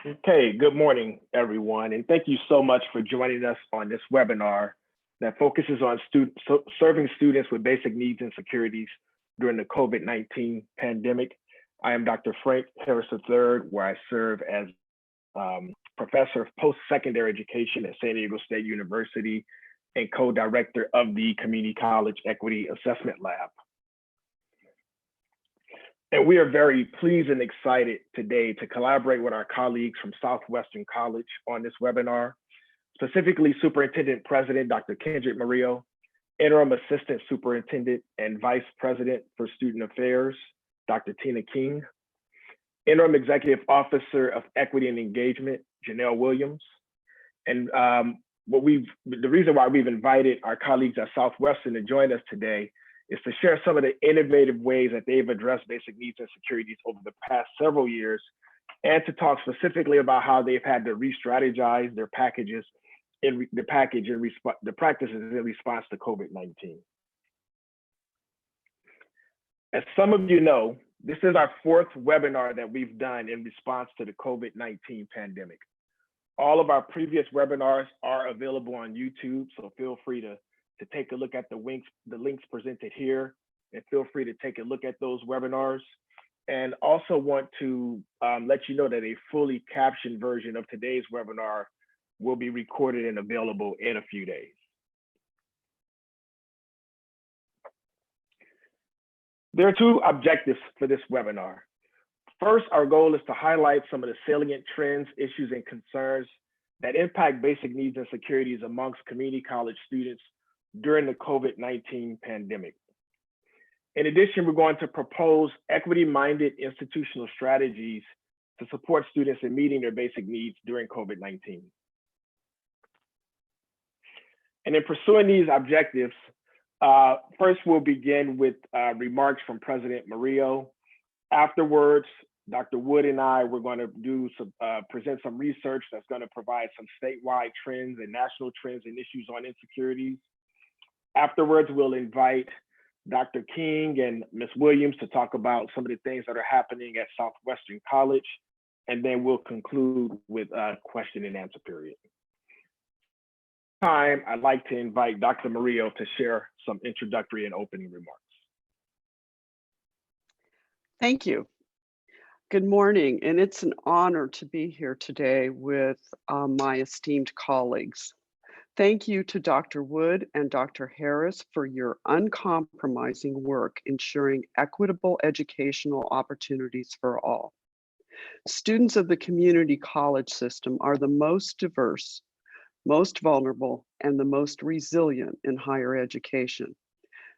Okay, good morning, everyone, and thank you so much for joining us on this webinar that focuses on serving students with basic needs and insecurities during the COVID-19 pandemic. I am Dr. Frank Harris III, where I serve as Professor of Post-Secondary Education at San Diego State University and co-director of the Community College Equity Assessment Lab. And we are very pleased and excited today to collaborate with our colleagues from Southwestern College on this webinar, specifically Superintendent President Dr. Kindred Murillo, Interim Assistant Superintendent and Vice President for Student Affairs, Dr. Tina King, Interim Executive Officer of Equity and Engagement, Janelle Williams. And the reason why we've invited our colleagues at Southwestern to join us today is to share some of the innovative ways that they've addressed basic needs and insecurities over the past several years, and to talk specifically about how they've had to re-strategize their practices in response to COVID-19. As some of you know, this is our fourth webinar that we've done in response to the COVID-19 pandemic. All of our previous webinars are available on YouTube, so feel free to take a look at the links presented here, and feel free to take a look at those webinars. And also want to let you know that a fully captioned version of today's webinar will be recorded and available in a few days. There are two objectives for this webinar. First, our goal is to highlight some of the salient trends, issues, and concerns that impact basic needs and insecurities amongst community college students during the COVID-19 pandemic. In addition, we're going to propose equity-minded institutional strategies to support students in meeting their basic needs during COVID-19. And in pursuing these objectives, first we'll begin with remarks from President Murillo. Afterwards, Dr. Wood and I, we're going to present some research that's going to provide some statewide trends and national trends and issues on insecurities. Afterwards, we'll invite Dr. King and Ms. Williams to talk about some of the things that are happening at Southwestern College, and then we'll conclude with a question and answer period. I'd like to invite Dr. Murillo to share some introductory and opening remarks. Thank you. Good morning, and it's an honor to be here today with my esteemed colleagues. Thank you to Dr. Wood and Dr. Harris for your uncompromising work ensuring equitable educational opportunities for all. Students of the community college system are the most diverse, most vulnerable, and the most resilient in higher education.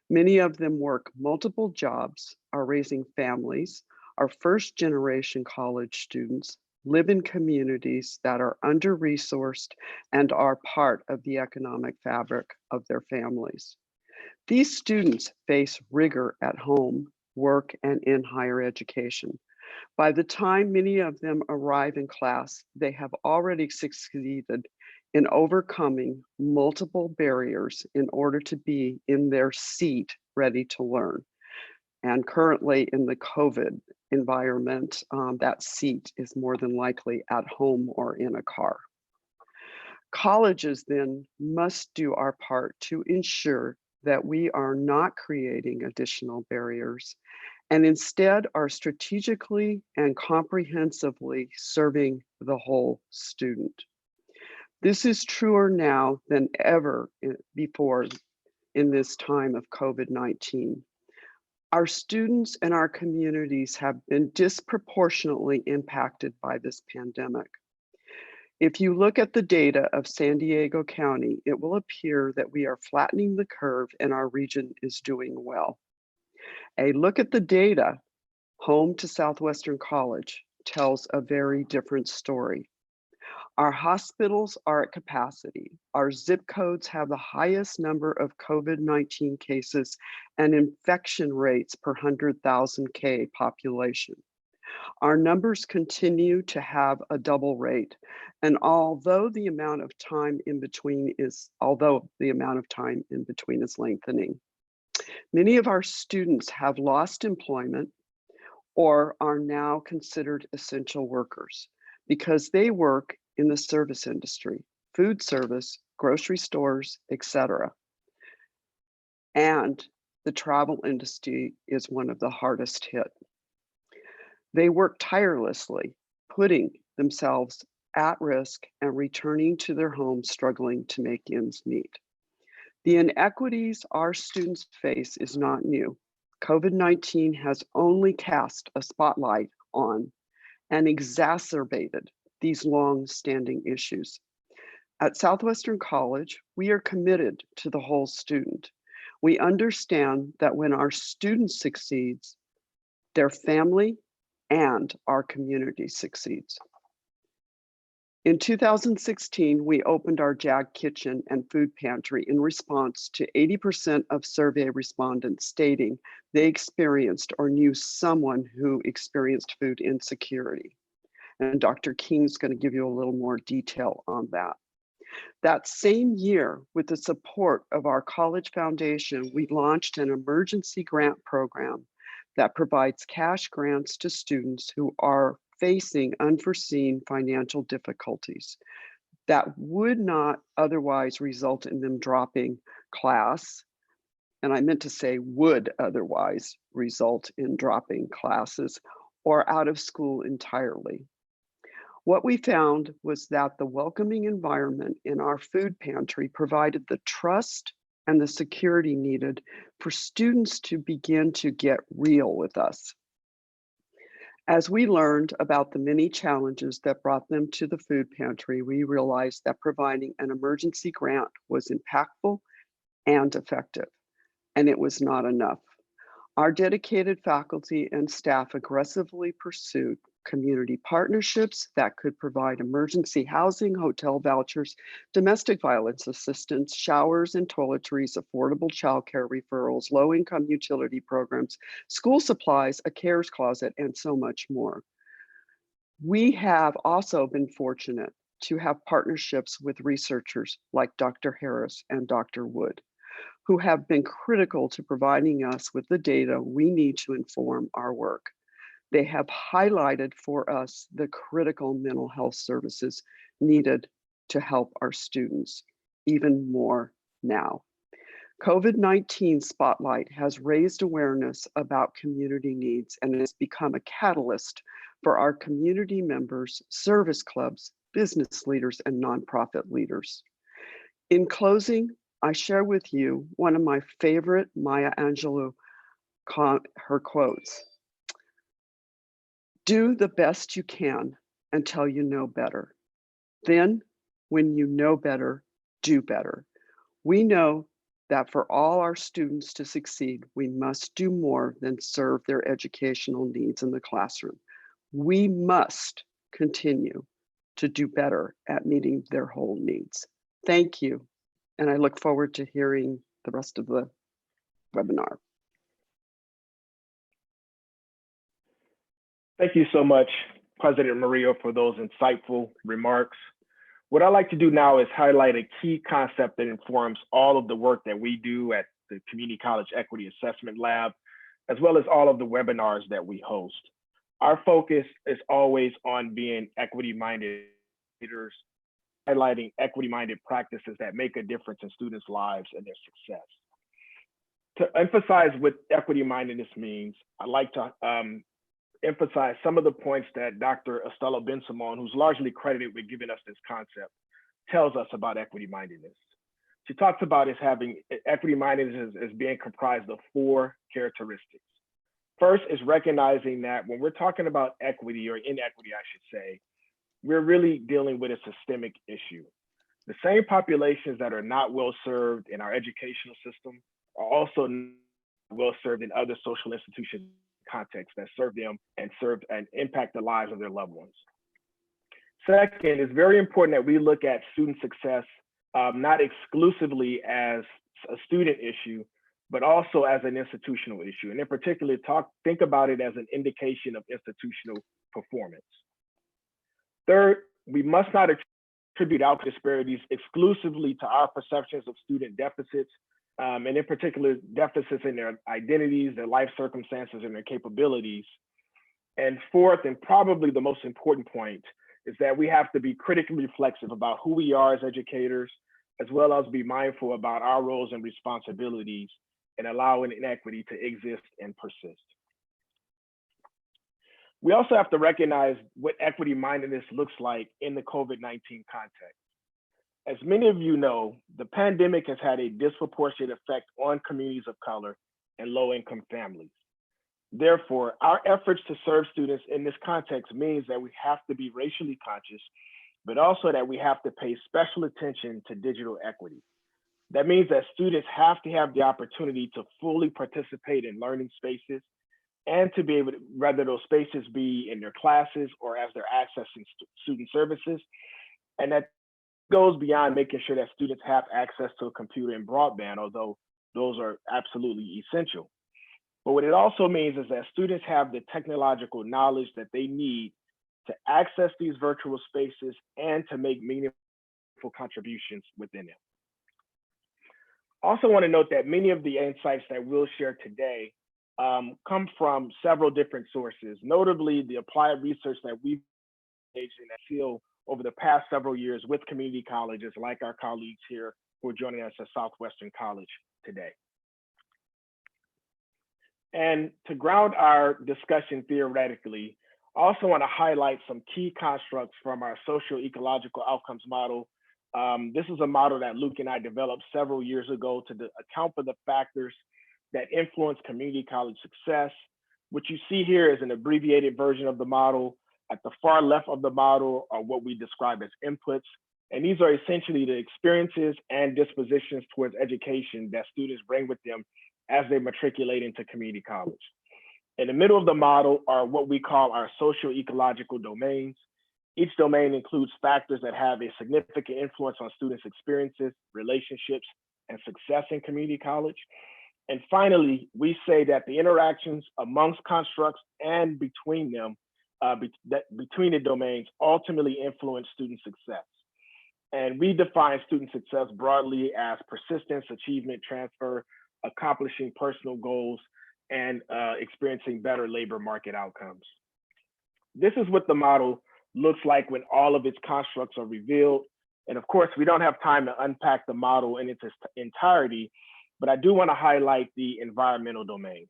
Many of them work multiple jobs, are raising families, are first-generation college students, live in communities that are under-resourced, and are part of the economic fabric of their families. These students face rigor at home, work, and in higher education. By the time many of them arrive in class, they have already succeeded in overcoming multiple barriers in order to be in their seat ready to learn. And currently in the COVID environment, that seat is more than likely at home or in a car. Colleges then must do our part to ensure that we are not creating additional barriers and instead are strategically and comprehensively serving the whole student. This is truer now than ever before in this time of COVID-19. Our students and our communities have been disproportionately impacted by this pandemic. If you look at the data of San Diego County, it will appear that we are flattening the curve and our region is doing well. A look at the data home to Southwestern College tells a very different story. Our hospitals are at capacity. Our zip codes have the highest number of COVID-19 cases and infection rates per 100,000 population. Our numbers continue to have a double rate, and although the amount of time in between is lengthening, many of our students have lost employment or are now considered essential workers. because they work in the service industry, food service, grocery stores, etc. And the travel industry is one of the hardest hit. They work tirelessly, putting themselves at risk and returning to their homes struggling to make ends meet. The inequities our students face is not new. COVID-19 has only cast a spotlight on and exacerbated these long-standing issues. At Southwestern College, we are committed to the whole student. We understand that when our student succeeds, their family and our community succeeds. In 2016, we opened our JAG kitchen and food pantry in response to 80% of survey respondents stating they experienced or knew someone who experienced food insecurity. And Dr. King's going to give you a little more detail on that. That same year, with the support of our college foundation, we launched an emergency grant program that provides cash grants to students who are facing unforeseen financial difficulties that would not otherwise result in them dropping class. And I meant to say would otherwise result in dropping classes or out of school entirely. What we found was that the welcoming environment in our food pantry provided the trust and the security needed for students to begin to get real with us. As we learned about the many challenges that brought them to the food pantry, we realized that providing an emergency grant was impactful and effective, and it was not enough. Our dedicated faculty and staff aggressively pursued community partnerships that could provide emergency housing, hotel vouchers, domestic violence assistance, showers and toiletries, affordable childcare referrals, low-income utility programs, school supplies, a cares closet, and so much more. We have also been fortunate to have partnerships with researchers like Dr. Harris and Dr. Wood, who have been critical to providing us with the data we need to inform our work. They have highlighted for us the critical mental health services needed to help our students, even more now. COVID-19 spotlight has raised awareness about community needs and has become a catalyst for our community members, service clubs, business leaders, and nonprofit leaders. In closing, I share with you one of my favorite Maya Angelou, her quotes. Do the best you can until you know better. Then, when you know better, do better. We know that for all our students to succeed, we must do more than serve their educational needs in the classroom. We must continue to do better at meeting their whole needs. Thank you, and I look forward to hearing the rest of the webinar. Thank you so much, President Murillo, for those insightful remarks. What I'd like to do now is highlight a key concept that informs all of the work that we do at the Community College Equity Assessment Lab, as well as all of the webinars that we host. Our focus is always on being equity-minded leaders, highlighting equity-minded practices that make a difference in students' lives and their success. To emphasize what equity-mindedness means, I'd like to emphasize some of the points that Dr. Estella Ben-Simon, who's largely credited with giving us this concept, tells us about equity-mindedness. She talks about having equity-mindedness as being comprised of 4 characteristics. First is recognizing that when we're talking about equity or inequity, I should say, we're really dealing with a systemic issue. The same populations that are not well served in our educational system are also well served in other social institutions contexts that serve them and impact the lives of their loved ones. Second, it's very important that we look at student success not exclusively as a student issue, but also as an institutional issue. And in particular, think about it as an indication of institutional performance. Third, we must not attribute outcome disparities exclusively to our perceptions of student deficits, and in particular, deficits in their identities, their life circumstances, and their capabilities. And fourth, and probably the most important point, is that we have to be critically reflexive about who we are as educators, as well as be mindful about our roles and responsibilities in allowing inequity to exist and persist. We also have to recognize what equity mindedness looks like in the COVID-19 context. As many of you know, the pandemic has had a disproportionate effect on communities of color and low-income families. Therefore, our efforts to serve students in this context means that we have to be racially conscious, but also that we have to pay special attention to digital equity. That means that students have to have the opportunity to fully participate in learning spaces and to be able to, whether those spaces be in their classes or as they're accessing student services. And that goes beyond making sure that students have access to a computer and broadband, although those are absolutely essential. But what it also means is that students have the technological knowledge that they need to access these virtual spaces and to make meaningful contributions within them. Also want to note that many of the insights that we'll share today come from several different sources, notably the applied research that we've engaged in that field over the past several years with community colleges like our colleagues here who are joining us at Southwestern College today. And to ground our discussion theoretically, I also want to highlight some key constructs from our social ecological outcomes model. This is a model that Luke and I developed several years ago to account for the factors that influence community college success. What you see here is an abbreviated version of the model. At the far left of the model are what we describe as inputs. And these are essentially the experiences and dispositions towards education that students bring with them as they matriculate into community college. In the middle of the model are what we call our social ecological domains. Each domain includes factors that have a significant influence on students' experiences, relationships, and success in community college. And finally, we say that the interactions amongst constructs and between them, between the domains, ultimately influence student success. And we define student success broadly as persistence, achievement, transfer, accomplishing personal goals, and experiencing better labor market outcomes. This is what the model looks like when all of its constructs are revealed. And of course, we don't have time to unpack the model in its entirety, but I do want to highlight the environmental domain.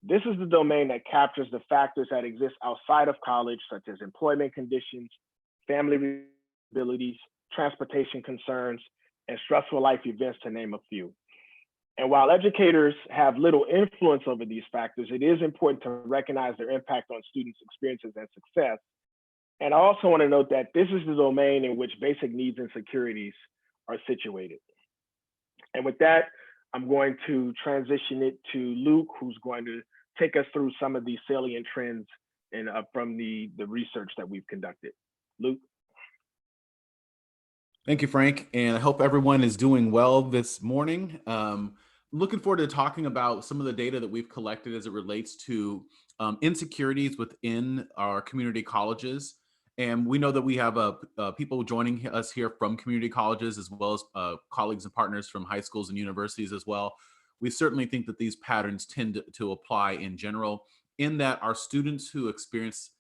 This is the domain that captures the factors that exist outside of college, such as employment conditions, family abilities, transportation concerns, and stressful life events, to name a few. And while educators have little influence over these factors, it is important to recognize their impact on students' experiences and success. And I also want to note that this is the domain in which basic needs insecurities are situated. And with that, I'm going to transition it to Luke, who's going to take us through some of these salient trends and from the research that we've conducted. Luke. Thank you, Frank. And I hope everyone is doing well this morning. Looking forward to talking about some of the data that we've collected as it relates to insecurities within our community colleges. And we know that we have people joining us here from community colleges, as well as colleagues and partners from high schools and universities as well. We certainly think that these patterns tend to apply in general, in that our students who experience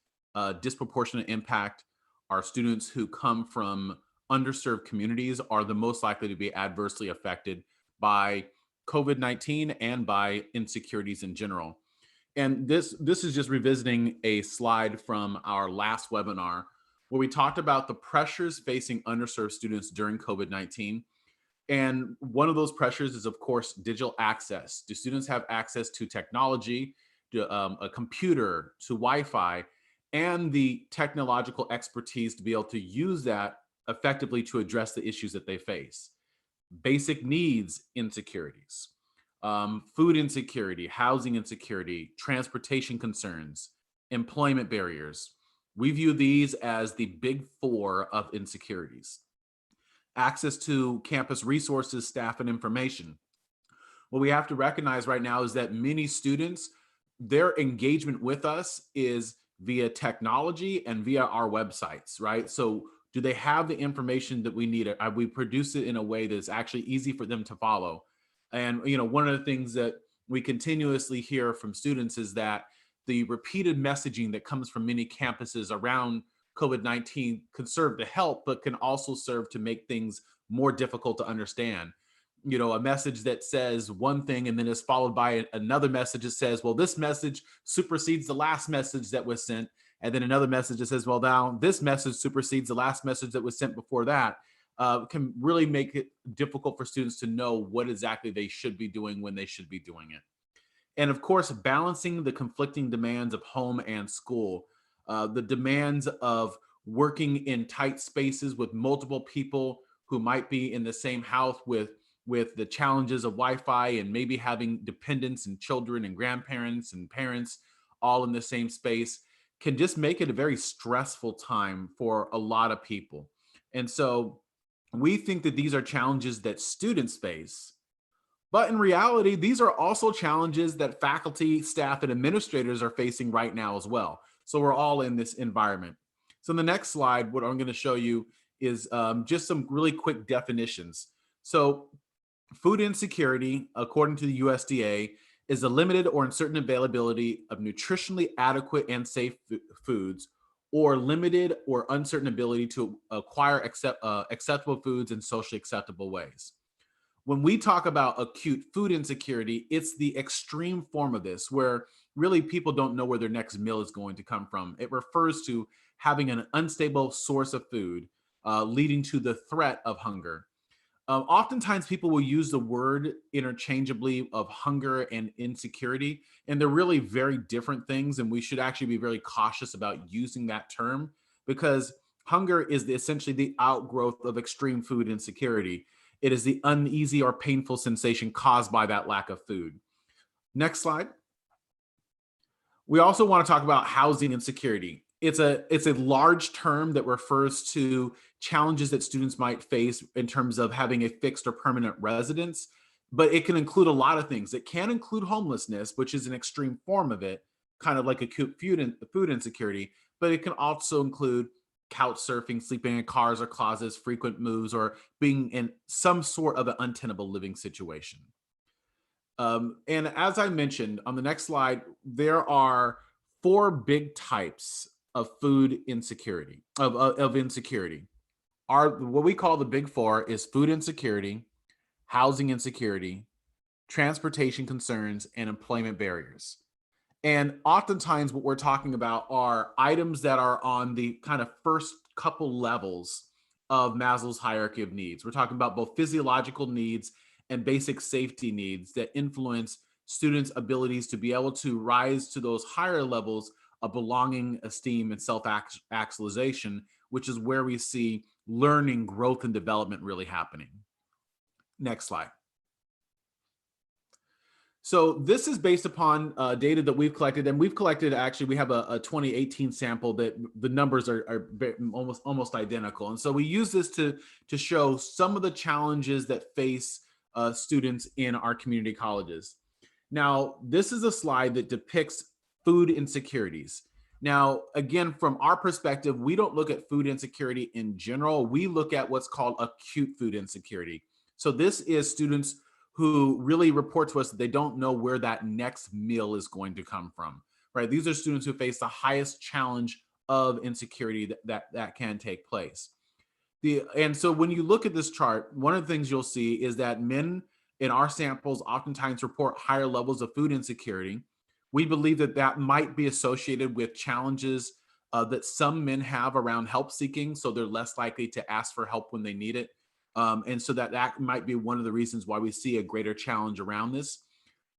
disproportionate impact, our students who come from underserved communities, are the most likely to be adversely affected by COVID-19 and by insecurities in general. And this is just revisiting a slide from our last webinar where we talked about the pressures facing underserved students during COVID-19. And one of those pressures is, of course, digital access. Do students have access to technology, to a computer, to Wi-Fi, and the technological expertise to be able to use that effectively to address the issues that they face? Basic needs insecurities, food insecurity, housing insecurity, transportation concerns, employment barriers. We view these as the big four of insecurities. Access to campus resources, staff, and information. What we have to recognize right now is that many students, their engagement with us is via technology and via our websites, right? So do they have the information that we need? We produce it in a way that's actually easy for them to follow. And one of the things that we continuously hear from students is that the repeated messaging that comes from many campuses around COVID-19 can serve to help, but can also serve to make things more difficult to understand. You know, a message that says one thing and then is followed by another message that says, well, this message supersedes the last message that was sent. And then another message that says, well, now this message supersedes the last message that was sent before that, can really make it difficult for students to know what exactly they should be doing when they should be doing it. And of course, balancing the conflicting demands of home and school, the demands of working in tight spaces with multiple people who might be in the same house with the challenges of Wi-Fi and maybe having dependents and children and grandparents and parents all in the same space can just make it a very stressful time for a lot of people. And so we think that these are challenges that students face, but in reality, these are also challenges that faculty, staff, and administrators are facing right now as well. So we're all in this environment. So in the next slide, what I'm going to show you is just some really quick definitions. So food insecurity, according to the USDA, is the limited or uncertain availability of nutritionally adequate and safe foods, or limited or uncertain ability to acquire acceptable foods in socially acceptable ways. When we talk about acute food insecurity, it's the extreme form of this, where really people don't know where their next meal is going to come from. It refers to having an unstable source of food, leading to the threat of hunger. Oftentimes people will use the word interchangeably of hunger and insecurity, and they're really very different things. And we should actually be very cautious about using that term, because hunger is essentially the outgrowth of extreme food insecurity. It is the uneasy or painful sensation caused by that lack of food. Next slide. We also want to talk about housing insecurity. It's a large term that refers to challenges that students might face in terms of having a fixed or permanent residence, but it can include a lot of things. It can include homelessness, which is an extreme form of it, kind of like acute food insecurity, but it can also include couch surfing, sleeping in cars or closets, frequent moves, or being in some sort of an untenable living situation. And as I mentioned on the next slide, there are 4 big types of food insecurity, of insecurity. What we call the big 4 is food insecurity, housing insecurity, transportation concerns, and employment barriers. And oftentimes what we're talking about are items that are on the kind of first couple levels of Maslow's hierarchy of needs. We're talking about both physiological needs and basic safety needs that influence students' abilities to be able to rise to those higher levels of belonging, esteem, and self-actualization, which is where we see learning, growth, and development really happening. Next slide. So this is based upon data that we've collected, and we've collected, actually, we have a 2018 sample that the numbers are almost identical. And so we use this to show some of the challenges that face students in our community colleges. Now, this is a slide that depicts food insecurities. Now, again, from our perspective, we don't look at food insecurity in general. We look at what's called acute food insecurity. So this is students who really report to us that they don't know where that next meal is going to come from, right? These are students who face the highest challenge of insecurity that can take place. And so when you look at this chart, one of the things you'll see is that men in our samples oftentimes report higher levels of food insecurity. We believe that that might be associated with challenges that some men have around help seeking, so they're less likely to ask for help when they need it. And so that might be one of the reasons why we see a greater challenge around this.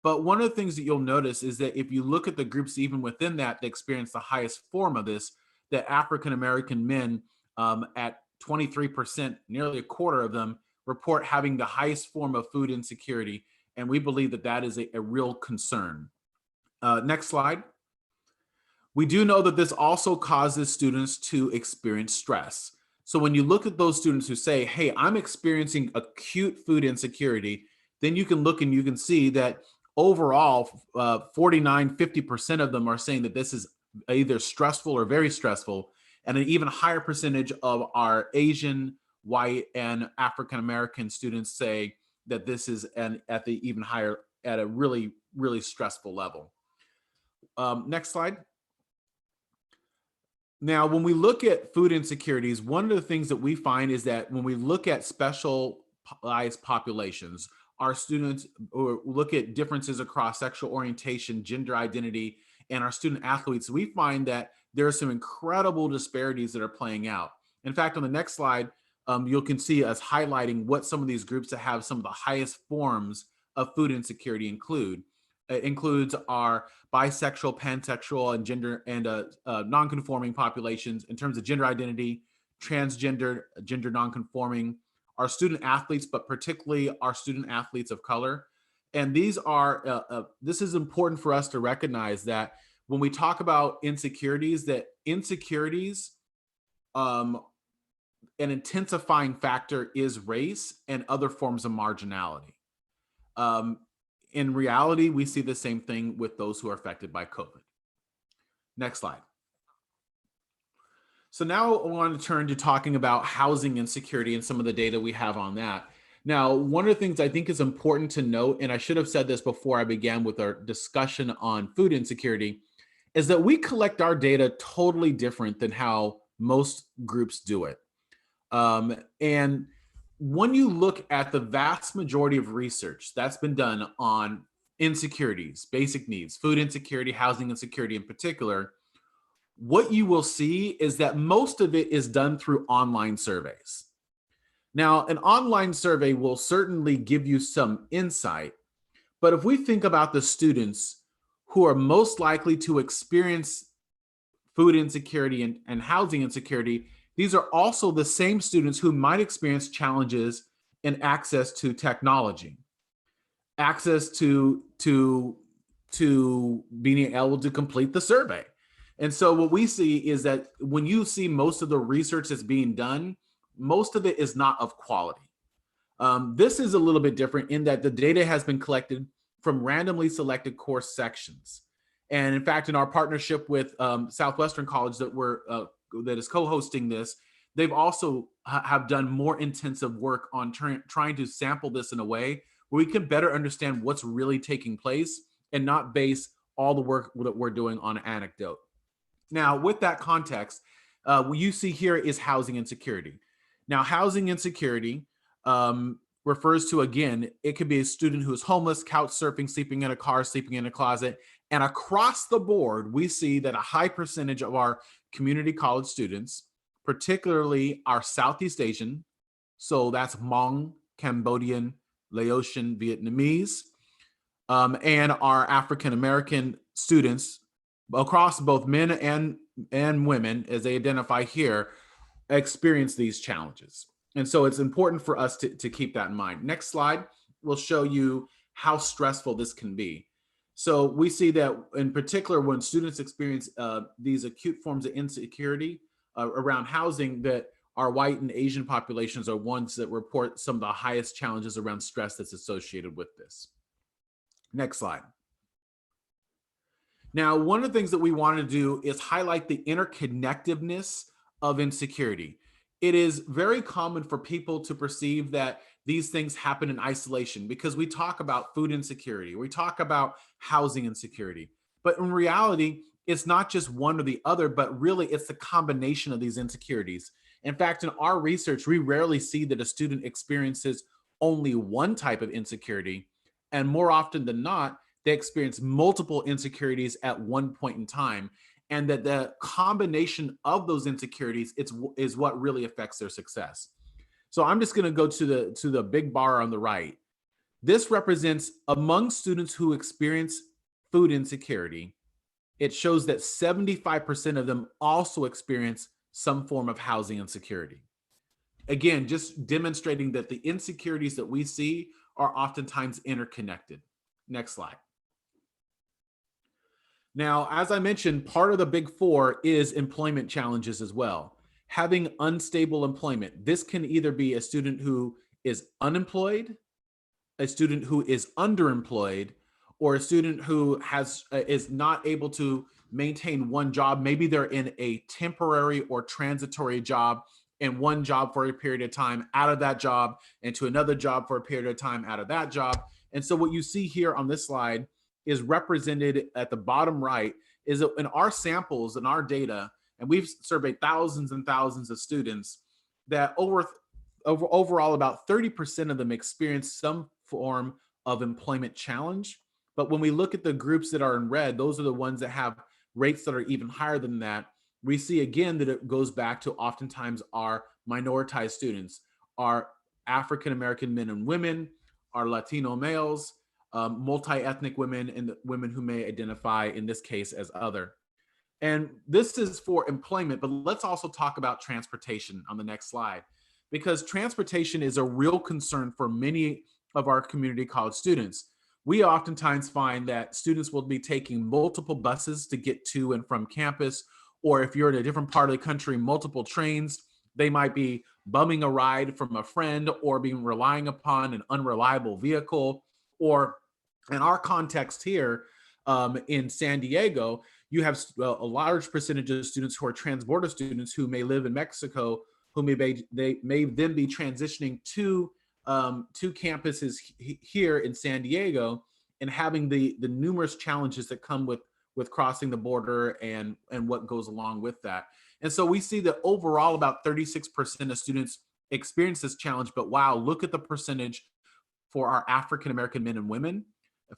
But one of the things that you'll notice is that if you look at the groups even within that experience the highest form of this, that African-American men at 23%, nearly a quarter of them, report having the highest form of food insecurity. And we believe that that is a real concern. Next slide. We do know that this also causes students to experience stress. So when you look at those students who say, hey, I'm experiencing acute food insecurity, then you can look and you can see that overall 49–50% of them are saying that this is either stressful or very stressful. And an even higher percentage of our Asian, white, and African-American students say that this is at a really, really stressful level. Next slide. Now, when we look at food insecurities, one of the things that we find is that when we look at specialized populations, our students, or look at differences across sexual orientation, gender identity, and our student athletes, we find that there are some incredible disparities that are playing out. In fact, on the next slide, you can see us highlighting what some of these groups that have some of the highest forms of food insecurity include. It includes our bisexual, pansexual, and gender and non-conforming populations in terms of gender identity, transgender, gender non-conforming, our student athletes, but particularly our student athletes of color. And these are, this is important for us to recognize that when we talk about insecurities, that insecurities, an intensifying factor is race and other forms of marginality. In reality, we see the same thing with those who are affected by COVID. Next slide. So now I want to turn to talking about housing insecurity and some of the data we have on that. Now, one of the things I think is important to note, and I should have said this before I began with our discussion on food insecurity, is that we collect our data totally different than how most groups do it. And when you look at the vast majority of research that's been done on insecurities, basic needs, food insecurity, housing insecurity in particular, what you will see is that most of it is done through online surveys. Now, an online survey will certainly give you some insight, but if we think about the students who are most likely to experience food insecurity and housing insecurity, these are also the same students who might experience challenges in access to technology, access to being able to complete the survey. And so what we see is that when you see most of the research that's being done, most of it is not of quality. This is a little bit different in that the data has been collected from randomly selected course sections. And in fact, in our partnership with Southwestern College that is co-hosting this, they've also have done more intensive work on trying to sample this in a way where we can better understand what's really taking place and not base all the work that we're doing on anecdote. Now, with that context, what you see here is housing insecurity. Now, housing insecurity refers to, again, it could be a student who is homeless, couch surfing, sleeping in a car, sleeping in a closet. And across the board, we see that a high percentage of our community college students, particularly our Southeast Asian, so that's Hmong, Cambodian, Laotian, Vietnamese, and our African American students across both men and women, as they identify here, experience these challenges. And so it's important for us to keep that in mind. Next slide will show you how stressful this can be. So we see that in particular, when students experience these acute forms of insecurity around housing, that our white and Asian populations are ones that report some of the highest challenges around stress that's associated with this. Next slide. Now, one of the things that we want to do is highlight the interconnectedness of insecurity. It is very common for people to perceive that these things happen in isolation because we talk about food insecurity, we talk about housing insecurity, but in reality, it's not just one or the other, but really it's the combination of these insecurities. In fact, in our research, we rarely see that a student experiences only one type of insecurity, and more often than not, they experience multiple insecurities at one point in time, and that the combination of those insecurities is what really affects their success. So I'm just going to go to the big bar on the right. This represents among students who experience food insecurity, it shows that 75% of them also experience some form of housing insecurity. Again, just demonstrating that the insecurities that we see are oftentimes interconnected. Next slide. Now, as I mentioned, part of the big four is employment challenges as well. Having unstable employment. This can either be a student who is unemployed, a student who is underemployed, or a student who is not able to maintain one job. Maybe they're in a temporary or transitory job, and one job for a period of time, out of that job, into another job for a period of time, out of that job. And so what you see here on this slide is represented at the bottom right is that in our samples and our data, and we've surveyed thousands and thousands of students, that overall about 30% of them experience some form of employment challenge. But when we look at the groups that are in red, those are the ones that have rates that are even higher than that. We see again that it goes back to oftentimes our minoritized students, our African-American men and women, our Latino males, multi-ethnic women, and the women who may identify in this case as other. And this is for employment, but let's also talk about transportation on the next slide, because transportation is a real concern for many of our community college students. We oftentimes find that students will be taking multiple buses to get to and from campus, or if you're in a different part of the country, multiple trains. They might be bumming a ride from a friend or being relying upon an unreliable vehicle. Or in our context here in San Diego, you have a large percentage of students who are transborder students who may live in Mexico, who they may then be transitioning to campuses here in San Diego, and having the numerous challenges that come with crossing the border and what goes along with that. And so we see that overall about 36% of students experience this challenge, but wow, look at the percentage for our African-American men and women.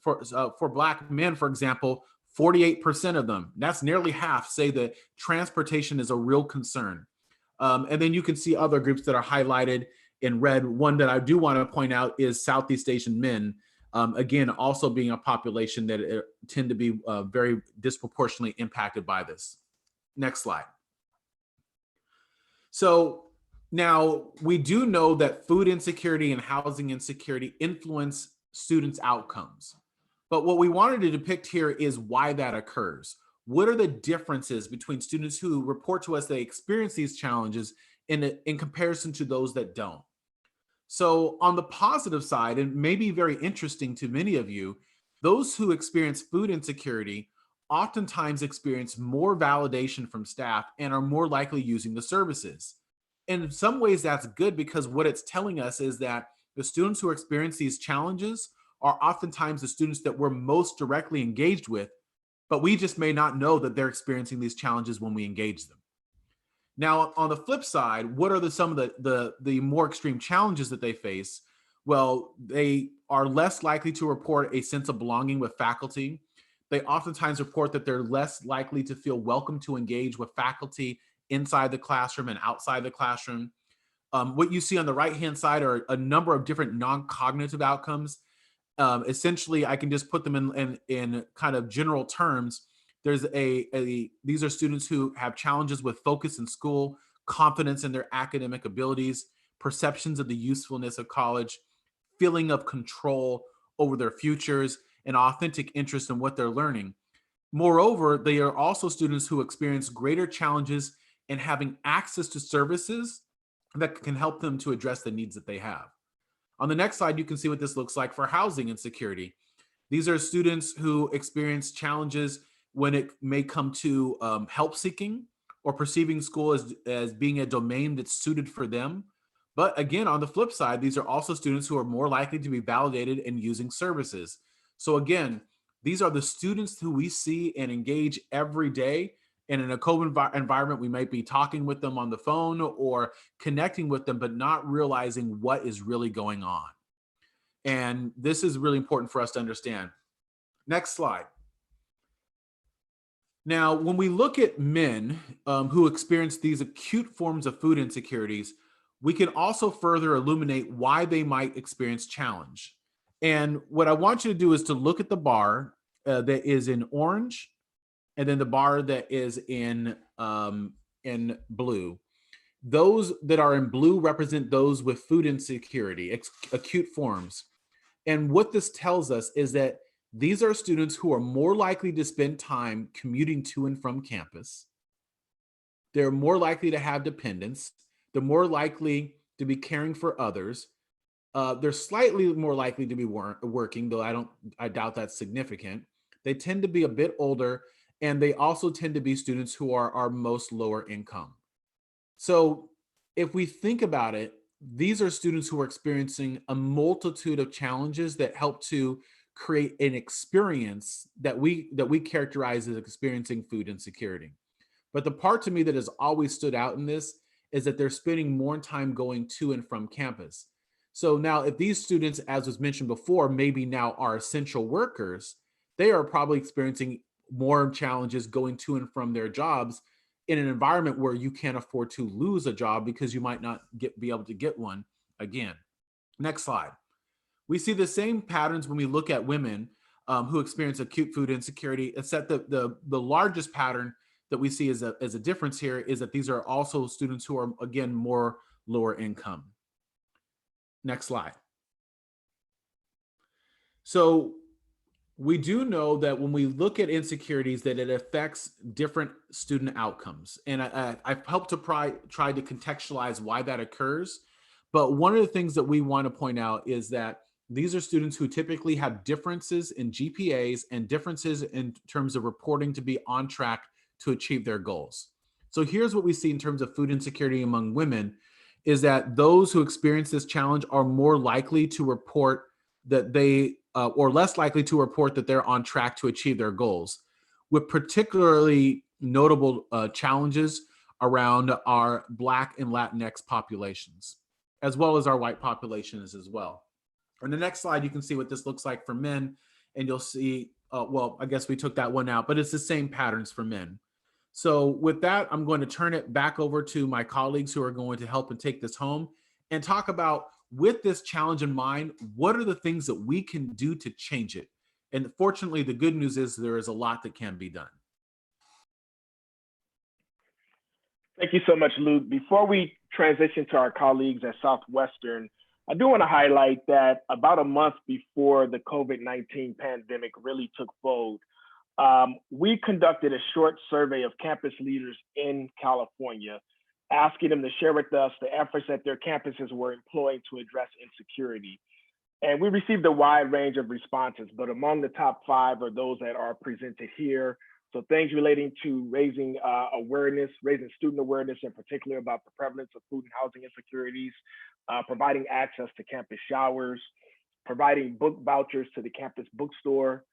For Black men, for example, 48% of them, that's nearly half, say that transportation is a real concern. And then you can see other groups that are highlighted in red. One that I do want to point out is Southeast Asian men, again, also being a population that tend to be very disproportionately impacted by this. Next slide. So now we do know that food insecurity and housing insecurity influence students' outcomes. But what we wanted to depict here is why that occurs. What are the differences between students who report to us they experience these challenges in comparison to those that don't? So on the positive side, and maybe very interesting to many of you, those who experience food insecurity oftentimes experience more validation from staff and are more likely using the services. And in some ways that's good, because what it's telling us is that the students who experience these challenges are oftentimes the students that we're most directly engaged with, but we just may not know that they're experiencing these challenges when we engage them. Now, on the flip side, what are some of the more extreme challenges that they face? Well, they are less likely to report a sense of belonging with faculty. They oftentimes report that they're less likely to feel welcome to engage with faculty inside the classroom and outside the classroom. What you see on the right-hand side are a number of different non-cognitive outcomes. Essentially, I can just put them in kind of general terms. There's these are students who have challenges with focus in school, confidence in their academic abilities, perceptions of the usefulness of college, feeling of control over their futures, and authentic interest in what they're learning. Moreover, they are also students who experience greater challenges in having access to services that can help them to address the needs that they have. On the next slide, you can see what this looks like for housing insecurity. These are students who experience challenges when it may come to help seeking or perceiving school as being a domain that's suited for them. But again, on the flip side, these are also students who are more likely to be validated in using services. So again, these are the students who we see and engage every day. And in a COVID environment, we might be talking with them on the phone or connecting with them, but not realizing what is really going on. And this is really important for us to understand. Next slide. Now, when we look at men who experience these acute forms of food insecurities, we can also further illuminate why they might experience challenge. And what I want you to do is to look at the bar that is in orange, and then the bar that is in blue. Those that are in blue represent those with food insecurity, acute forms. And what this tells us is that these are students who are more likely to spend time commuting to and from campus. They're more likely to have dependents. They're more likely to be caring for others. They're slightly more likely to be working, though I doubt that's significant. They tend to be a bit older, and they also tend to be students who are our most lower income. So if we think about it, these are students who are experiencing a multitude of challenges that help to create an experience that we characterize as experiencing food insecurity. But the part to me that has always stood out in this is that they're spending more time going to and from campus. So now if these students, as was mentioned before, maybe now are essential workers, they are probably experiencing more challenges going to and from their jobs in an environment where you can't afford to lose a job because you might not be able to get one again. Next slide. We see the same patterns when we look at women who experience acute food insecurity, except the largest pattern that we see as a difference here is that these are also students who are, again, more lower income. Next slide. So we do know that when we look at insecurities, that it affects different student outcomes. And I've helped to try to contextualize why that occurs. But one of the things that we want to point out is that these are students who typically have differences in GPAs and differences in terms of reporting to be on track to achieve their goals. So here's what we see in terms of food insecurity among women is that those who experience this challenge are more likely to report that they, or less likely to report that they're on track to achieve their goals, with particularly notable challenges around our Black and Latinx populations, as well as our white populations as well. On the next slide, you can see what this looks like for men, and you'll see, well, I guess we took that one out, but it's the same patterns for men. So with that, I'm going to turn it back over to my colleagues who are going to help and take this home and talk about, with this challenge in mind, what are the things that we can do to change it? And fortunately, the good news is there is a lot that can be done. Thank you so much, Luke. Before we transition to our colleagues at Southwestern, I do want to highlight that about a month before the COVID-19 pandemic really took hold, we conducted a short survey of campus leaders in California, asking them to share with us the efforts that their campuses were employing to address insecurity. And we received a wide range of responses, but among the top 5 are those that are presented here. So things relating to raising awareness, raising student awareness in particular about the prevalence of food and housing insecurities, providing access to campus showers, providing book vouchers to the campus bookstore,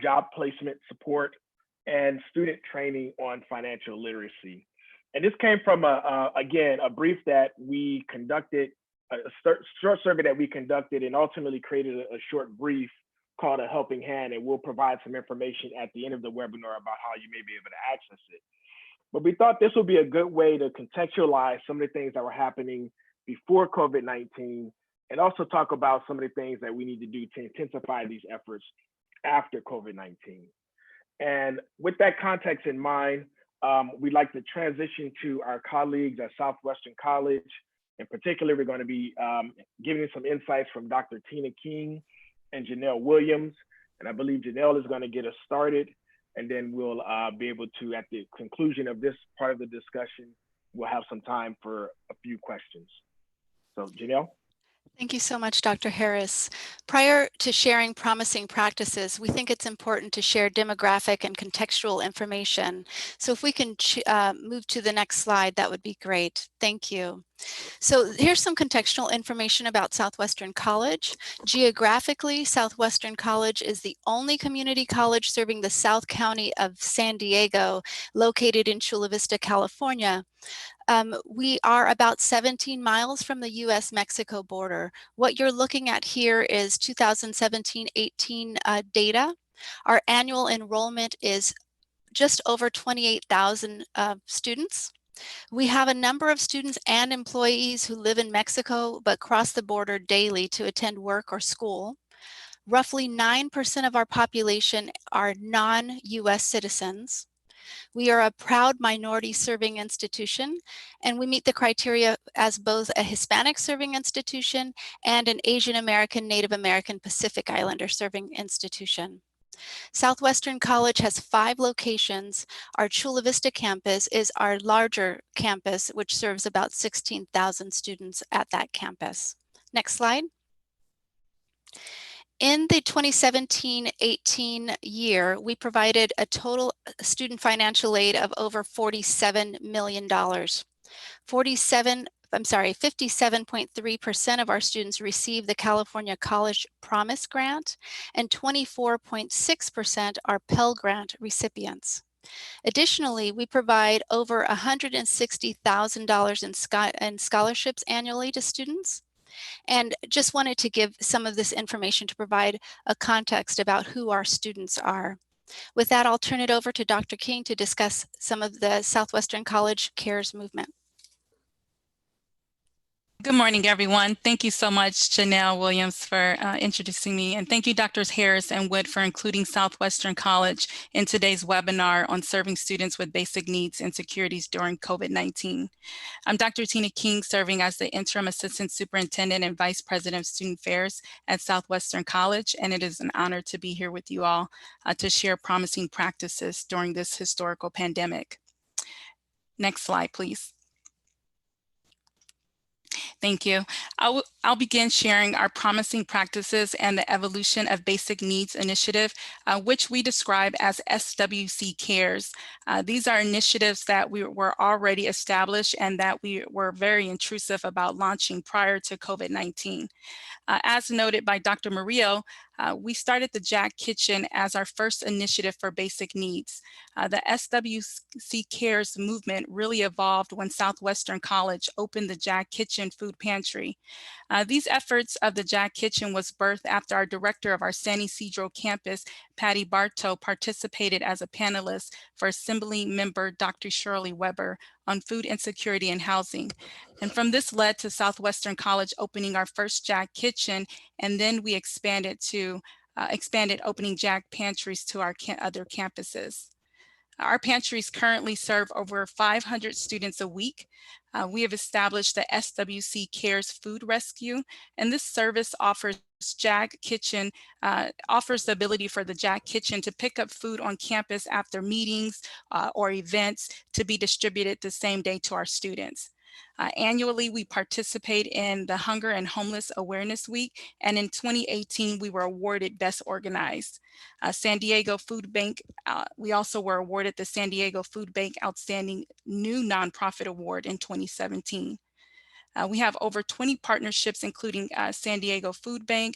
job placement support, and student training on financial literacy. And this came from, again, a brief that we conducted, a short survey that we conducted, and ultimately created a short brief called A Helping Hand, and we'll provide some information at the end of the webinar about how you may be able to access it. But we thought this would be a good way to contextualize some of the things that were happening before COVID-19, and also talk about some of the things that we need to do to intensify these efforts after COVID-19. And with that context in mind, we'd like to transition to our colleagues at Southwestern College. In particular, we're going to be giving some insights from Dr. Tina King and Janelle Williams. And I believe Janelle is going to get us started. And then we'll be able to, at the conclusion of this part of the discussion, we'll have some time for a few questions. So Janelle? Thank you so much, Dr. Harris. Prior to sharing promising practices, we think it's important to share demographic and contextual information. So if we can move to the next slide, that would be great. Thank you. So here's some contextual information about Southwestern College. Geographically, Southwestern College is the only community college serving the South County of San Diego, located in Chula Vista, California. We are about 17 miles from the US-Mexico border. What you're looking at here is 2017-18 data. Our annual enrollment is just over 28,000 students. We have a number of students and employees who live in Mexico but cross the border daily to attend work or school. Roughly 9% of our population are non-US citizens. We are a proud minority serving institution, and we meet the criteria as both a Hispanic serving institution and an Asian American, Native American, Pacific Islander serving institution. Southwestern College has 5 locations. Our Chula Vista campus is our larger campus, which serves about 16,000 students at that campus. Next slide. In the 2017-18 year, we provided a total student financial aid of over $47 million. 57.3% of our students received the California College Promise Grant, and 24.6% are Pell Grant recipients. Additionally, we provide over $160,000 in scholarships annually to students. And just wanted to give some of this information to provide a context about who our students are. With that, I'll turn it over to Dr. King to discuss some of the Southwestern College CARES movement. Good morning, everyone. Thank you so much, Janelle Williams, for introducing me. And thank you, Drs. Harris and Wood, for including Southwestern College in today's webinar on serving students with basic needs and insecurities during COVID-19. I'm Dr. Tina King, serving as the Interim Assistant Superintendent and Vice President of Student Affairs at Southwestern College, and it is an honor to be here with you all to share promising practices during this historical pandemic. Next slide, please. Thank you. I'll begin sharing our promising practices and the Evolution of Basic Needs initiative, which we describe as SWC CARES. These are initiatives that were already established and that we were very intrusive about launching prior to COVID-19. As noted by Dr. Murillo, we started the Jack Kitchen as our first initiative for basic needs. The SWC CARES movement really evolved when Southwestern College opened the Jack Kitchen food pantry. These efforts of the Jack Kitchen was birthed after our director of our San Ysidro campus, Patty Bartow, participated as a panelist for Assembly member Dr. Shirley Weber on food insecurity and housing. And from this led to Southwestern College opening our first Jack Kitchen, and then we expanded opening Jack pantries to our other campuses. Our pantries currently serve over 500 students a week. We have established the SWC CARES Food Rescue, and this service offers Jack Kitchen, offers the ability for the Jack Kitchen to pick up food on campus after meetings or events to be distributed the same day to our students. Annually, we participate in the Hunger and Homeless Awareness Week, and in 2018, we were awarded Best Organized. San Diego Food Bank, we also were awarded the San Diego Food Bank Outstanding New Nonprofit Award in 2017. We have over 20 partnerships, including San Diego Food Bank,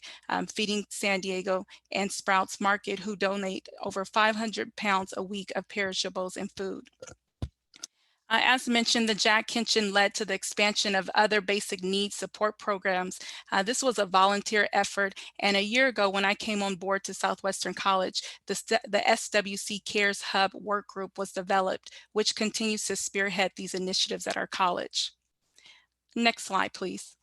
Feeding San Diego, and Sprouts Market, who donate over 500 pounds a week of perishables and food. As mentioned, the Jack Kitchen led to the expansion of other basic needs support programs. This was a volunteer effort, and a year ago when I came on board to Southwestern College, the SWC CARES Hub work group was developed, which continues to spearhead these initiatives at our college. Next slide, please.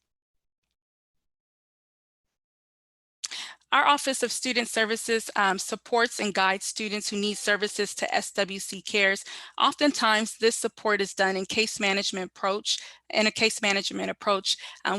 Our Office of Student Services supports and guides students who need services to SWC CARES. Oftentimes, this support is done in a case management approach.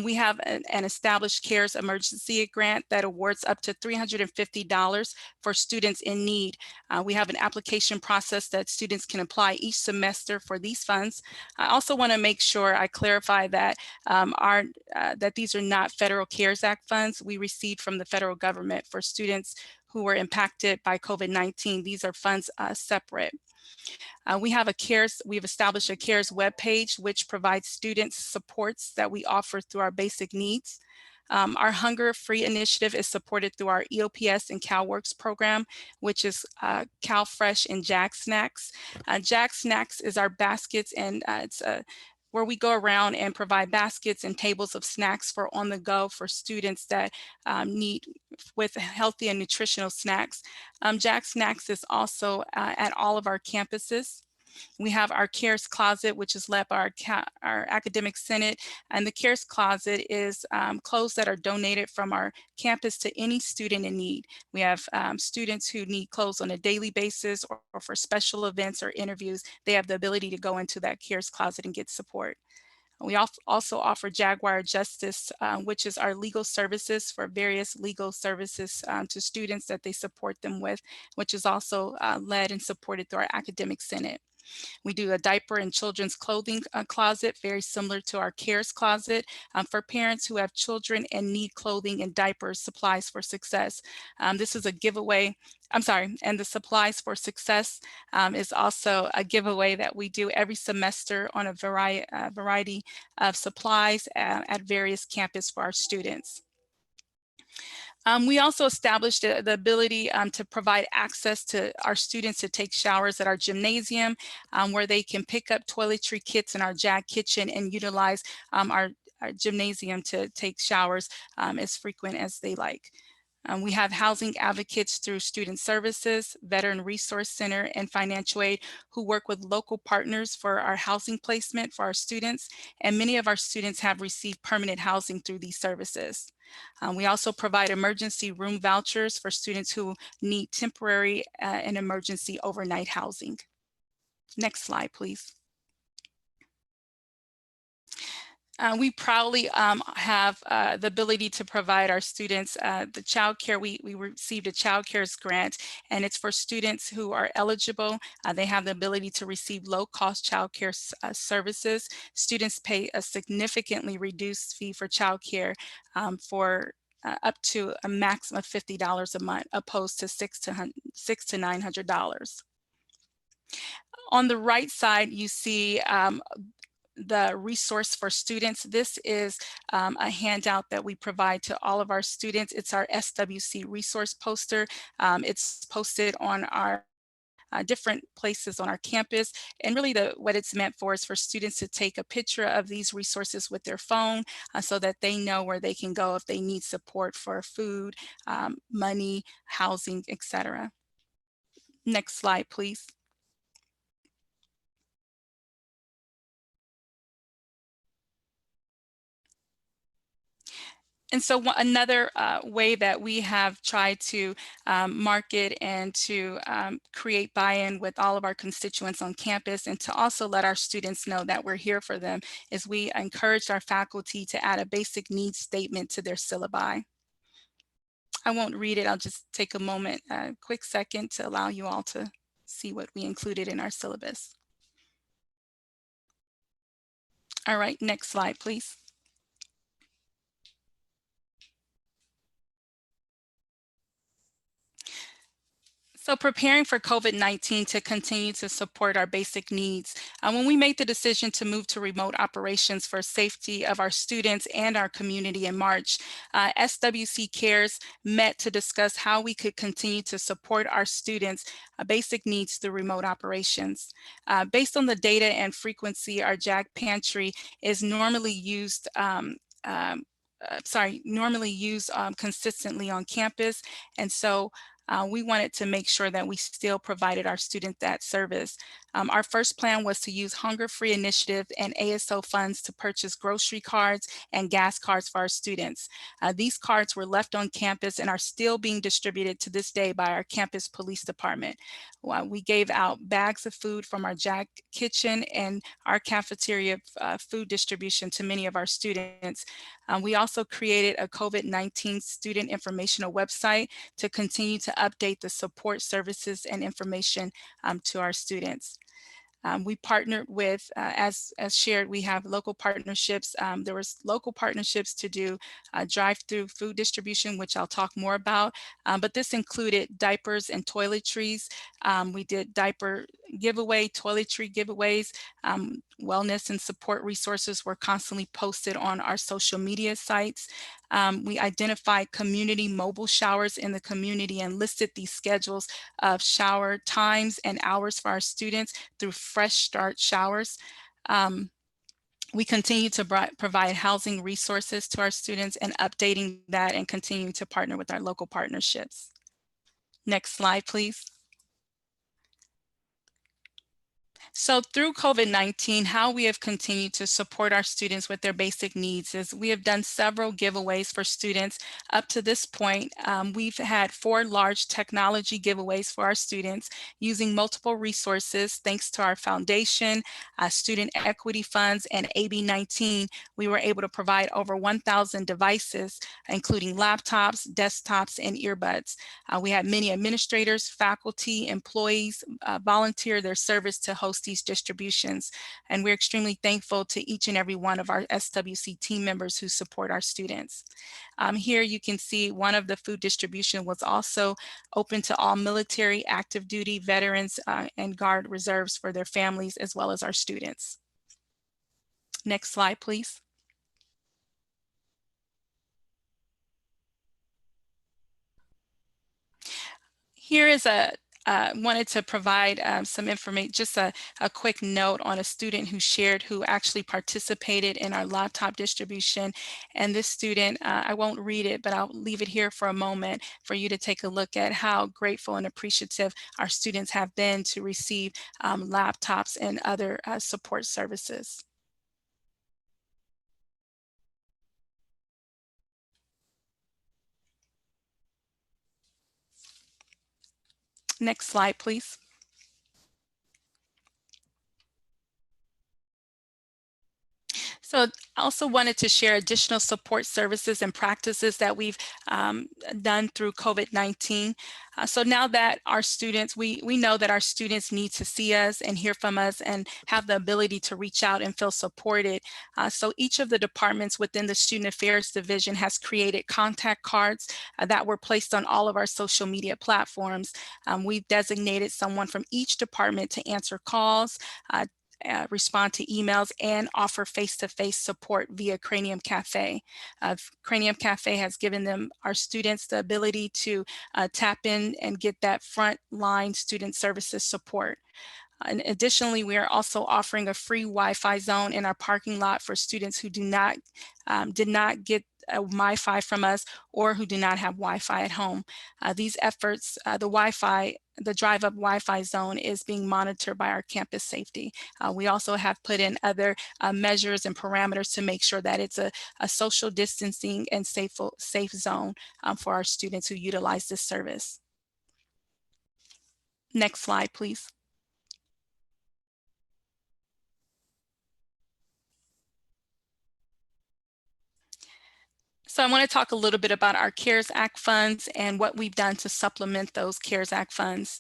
We have an established CARES emergency grant that awards up to $350 for students in need. We have an application process that students can apply each semester for these funds. I also want to make sure I clarify that that these are not federal CARES Act funds we received from the federal government for students who were impacted by COVID-19. These are funds separate. We've established a CARES webpage, which provides students supports that we offer through our basic needs. Our Hunger Free initiative is supported through our EOPS and CalWorks program, which is CalFresh and Jack Snacks. Jack Snacks is our baskets, and it's where we go around and provide baskets and tables of snacks for on the go for students that need with healthy and nutritional snacks. Jack Snacks is also at all of our campuses. We have our CARES Closet, which is led by our Academic Senate, and the CARES Closet is clothes that are donated from our campus to any student in need. We have students who need clothes on a daily basis or for special events or interviews. They have the ability to go into that CARES Closet and get support. We also offer Jaguar Justice, which is our legal services for various legal services to students that they support them with, which is also led and supported through our Academic Senate. We do a diaper and children's clothing closet, very similar to our CARES Closet, for parents who have children and need clothing and diapers, supplies for success. This is a giveaway. And the Supplies for Success is also a giveaway that we do every semester on a variety of supplies at various campuses for our students. We also established the ability to provide access to our students to take showers at our gymnasium, where they can pick up toiletry kits in our JAG kitchen and utilize our gymnasium to take showers as frequent as they like. We have housing advocates through Student Services, Veteran Resource Center, and Financial Aid who work with local partners for our housing placement for our students. And many of our students have received permanent housing through these services. We also provide emergency room vouchers for students who need temporary and emergency overnight housing. Next slide, please. We proudly have the ability to provide our students the childcare. We received a childcare grant, and it's for students who are eligible. They have the ability to receive low-cost childcare services. Students pay a significantly reduced fee for childcare for up to a maximum of $50 a month, opposed to $600 to $900. On the right side, you see the resource for students. This is a handout that we provide to all of our students. It's our SWC resource poster. It's posted on our different places on our campus. And really what it's meant for is for students to take a picture of these resources with their phone so that they know where they can go if they need support for food, money, housing, etc. Next slide, please. And so another way that we have tried to market and to create buy-in with all of our constituents on campus, and to also let our students know that we're here for them, is we encouraged our faculty to add a basic needs statement to their syllabi. I won't read it, I'll just take a moment, a quick second to allow you all to see what we included in our syllabus. All right, next slide, please. So preparing for COVID-19 to continue to support our basic needs. When we made the decision to move to remote operations for safety of our students and our community in March, SWC Cares met to discuss how we could continue to support our students' basic needs through remote operations. Based on the data and frequency, our JAG pantry is normally used consistently on campus. And so we wanted to make sure that we still provided our students that service. Our first plan was to use Hunger Free Initiative and ASO funds to purchase grocery cards and gas cards for our students. These cards were left on campus and are still being distributed to this day by our campus police department. We gave out bags of food from our JAG kitchen and our cafeteria food distribution to many of our students. We also created a COVID-19 student informational website to continue to update the support services and information to our students. We partnered with, as shared, we have local partnerships. There was local partnerships to do drive-through food distribution, which I'll talk more about, but this included diapers and toiletries. We did diaper giveaway, toiletry giveaways, wellness and support resources were constantly posted on our social media sites. We identified community mobile showers in the community and listed these schedules of shower times and hours for our students through Fresh Start Showers. We continue to provide housing resources to our students and updating that and continuing to partner with our local partnerships. Next slide, please. So through COVID-19, how we have continued to support our students with their basic needs is we have done several giveaways for students. Up to this point, we've had 4 large technology giveaways for our students using multiple resources. Thanks to our foundation, student equity funds, and AB 19, we were able to provide over 1,000 devices, including laptops, desktops, and earbuds. We had many administrators, faculty, employees volunteer their service to host these distributions. And we're extremely thankful to each and every one of our SWC team members who support our students. Here you can see one of the food distribution was also open to all military, active duty, veterans, and Guard reserves for their families, as well as our students. Next slide, please. Here is wanted to provide some information, just a quick note on a student who shared, who actually participated in our laptop distribution. And this student, I won't read it, but I'll leave it here for a moment for you to take a look at how grateful and appreciative our students have been to receive laptops and other support services. Next slide, please. So I also wanted to share additional support services and practices that we've done through COVID-19. So now that our students, we know that our students need to see us and hear from us and have the ability to reach out and feel supported. So each of the departments within the Student Affairs Division has created contact cards that were placed on all of our social media platforms. We've designated someone from each department to answer calls, respond to emails, and offer face-to-face support via Cranium Cafe. Cranium Cafe has given our students the ability to tap in and get that frontline student services support. And additionally, we are also offering a free Wi-Fi zone in our parking lot for students who did not get a Wi-Fi from us or who do not have Wi-Fi at home. These efforts, the drive-up Wi-Fi zone is being monitored by our campus safety. We also have put in other measures and parameters to make sure that it's a social distancing and safe zone for our students who utilize this service. Next slide, please. So I want to talk a little bit about our CARES Act funds and what we've done to supplement those CARES Act funds.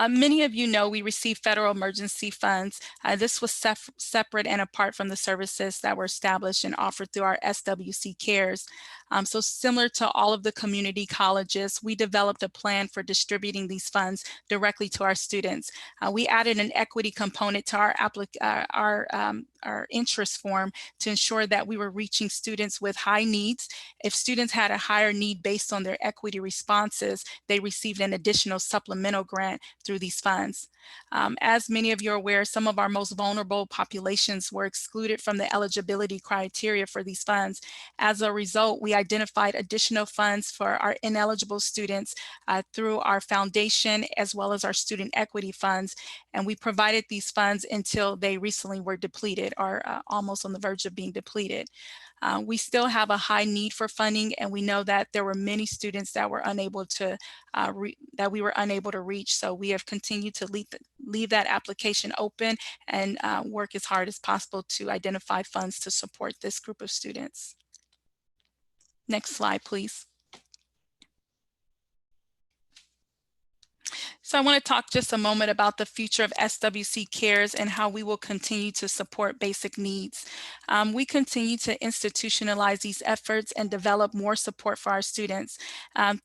Many of you know we receive federal emergency funds. This was separate and apart from the services that were established and offered through our SWC CARES. So similar to all of the community colleges, we developed a plan for distributing these funds directly to our students. We added an equity component to our interest form to ensure that we were reaching students with high needs. If students had a higher need based on their equity responses, they received an additional supplemental grant through these funds. As many of you are aware, some of our most vulnerable populations were excluded from the eligibility criteria for these funds. As a result, we identified additional funds for our ineligible students through our foundation as well as our student equity funds, and we provided these funds until they recently were depleted or almost on the verge of being depleted. We still have a high need for funding, and we know that there were many students that were unable to we were unable to reach. So we have continued to leave that application open and work as hard as possible to identify funds to support this group of students. Next slide, please. So I want to talk just a moment about the future of SWC CARES and how we will continue to support basic needs. We continue to institutionalize these efforts and develop more support for our students.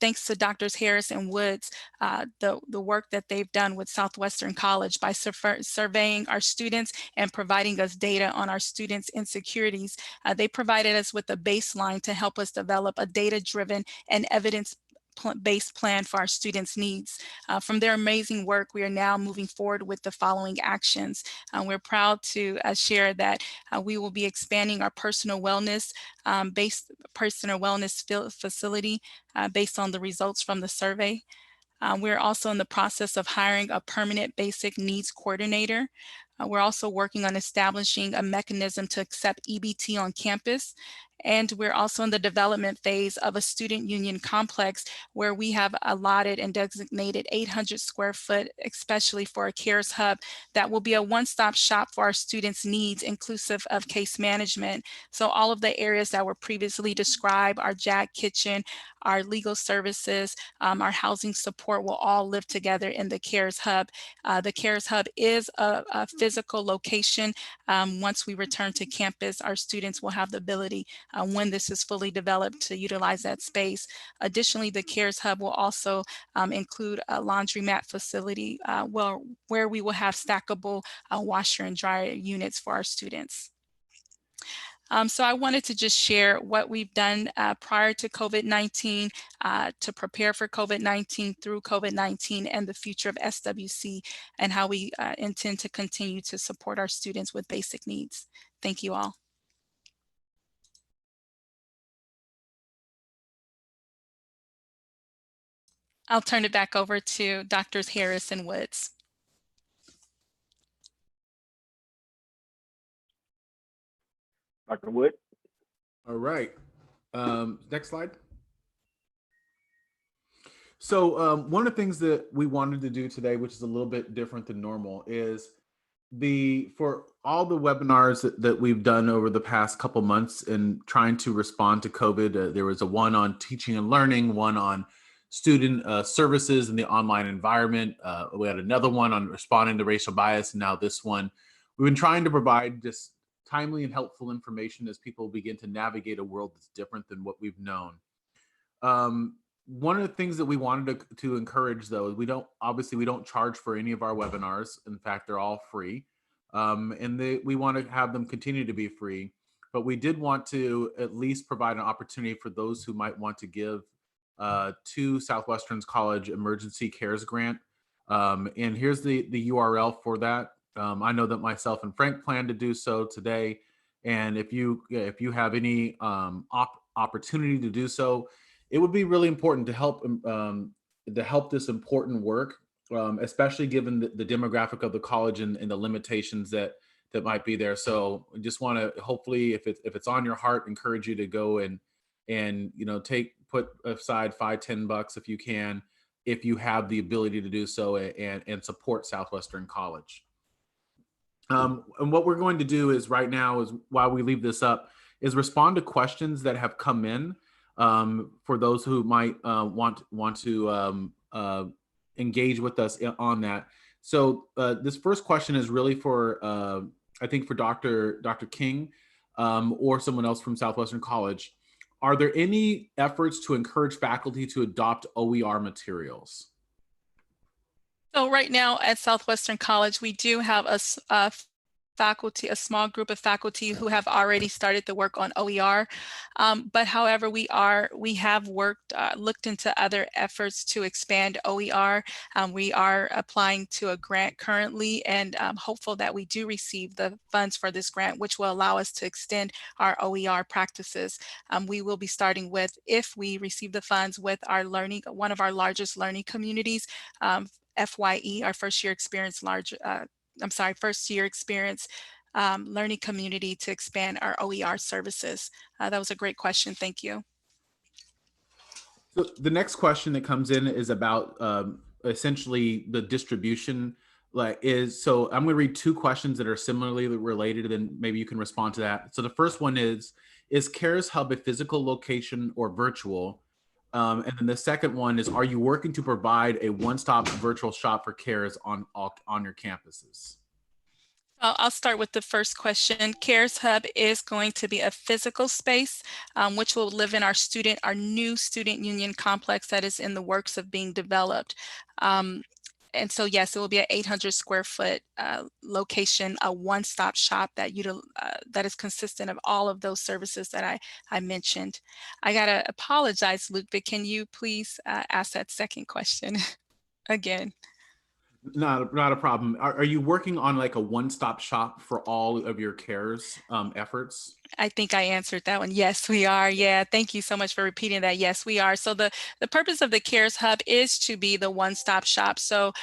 Thanks to Drs. Harris and Woods, the work that they've done with Southwestern College by surveying our students and providing us data on our students' insecurities. They provided us with a baseline to help us develop a data-driven and evidence-based plan for our students' needs. From their amazing work, we are now moving forward with the following actions. We're proud to share that we will be expanding our personal wellness facility based on the results from the survey. We're also in the process of hiring a permanent basic needs coordinator. We're also working on establishing a mechanism to accept EBT on campus. And we're also in the development phase of a student union complex where we have allotted and designated 800 square foot, especially for a CARES hub that will be a one-stop shop for our students' needs, inclusive of case management. So all of the areas that were previously described, our JAG kitchen, our legal services, our housing support will all live together in the CARES hub. The CARES hub is a physical location. Once we return to campus, our students will have the ability when this is fully developed to utilize that space. Additionally, the CARES hub will also include a laundromat facility where we will have stackable washer and dryer units for our students. So I wanted to just share what we've done prior to COVID-19 to prepare for COVID-19, through COVID-19, and the future of SWC, and how we intend to continue to support our students with basic needs. Thank you all. I'll turn it back over to Drs. Harris and Woods. Dr. Wood. All right. Next slide. So one of the things that we wanted to do today, which is a little bit different than normal, is for all the webinars that we've done over the past couple months in trying to respond to COVID. There was one on teaching and learning, one on student services in the online environment. We had another one on responding to racial bias, and now this one. We've been trying to provide just timely and helpful information as people begin to navigate a world that's different than what we've known. One of the things that we wanted to encourage, though, is we don't charge for any of our webinars. In fact, they're all free, and we want to have them continue to be free. But we did want to at least provide an opportunity for those who might want to give to Southwestern College Emergency Cares Grant. And here's the URL for that. I know that myself and Frank plan to do so today. And if you have any opportunity to do so, it would be really important to help this important work, especially given the demographic of the college and the limitations that might be there. So I just want to hopefully, if it's on your heart, encourage you to go and put aside $5-10 if you can, if you have the ability to do so, and support Southwestern College. And what we're going to do is right now, is while we leave this up, is respond to questions that have come in for those who might want to engage with us on that. So this first question is really for, I think, for Dr. King or someone else from Southwestern College. Are there any efforts to encourage faculty to adopt OER materials? So right now at Southwestern College, we do have a small group of faculty who have already started the work on OER. But however, we have looked into other efforts to expand OER. We are applying to a grant currently, and hopeful that we do receive the funds for this grant, which will allow us to extend our OER practices. We will be starting with, if we receive the funds, with one of our largest learning communities, FYE, our first year experience learning community, to expand our OER services. That was a great question. Thank you. So the next question that comes in is about essentially the distribution. So I'm going to read two questions that are similarly related, and then maybe you can respond to that. So the first one is CARES Hub a physical location or virtual? And then the second one is, are you working to provide a one-stop virtual shop for CARES on your campuses? I'll start with the first question. CARES Hub is going to be a physical space, which will live in our new student union complex that is in the works of being developed. And so, yes, it will be an 800 square foot location, a one-stop shop that is consistent of all of those services that I mentioned. I gotta apologize, Luke, but can you please ask that second question again? Not a problem. Are you working on like a one-stop shop for all of your CARES efforts? I think I answered that one. Yes, we are. Yeah, thank you so much for repeating that. Yes, we are. So the purpose of the CARES Hub is to be the one-stop shop. So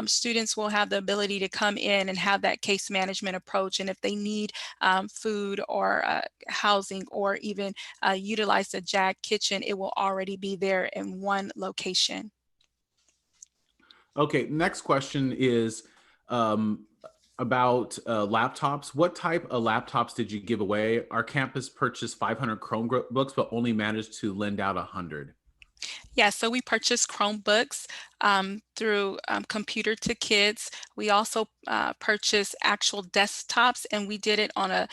students will have the ability to come in and have that case management approach. And if they need food or housing, or even utilize the JAG kitchen, it will already be there in one location. Okay, next question is about laptops. What type of laptops did you give away? Our campus purchased 500 Chromebooks, but only managed to lend out 100. Yeah, so we purchased Chromebooks through Computer to Kids. We also purchased actual desktops, and we did it on a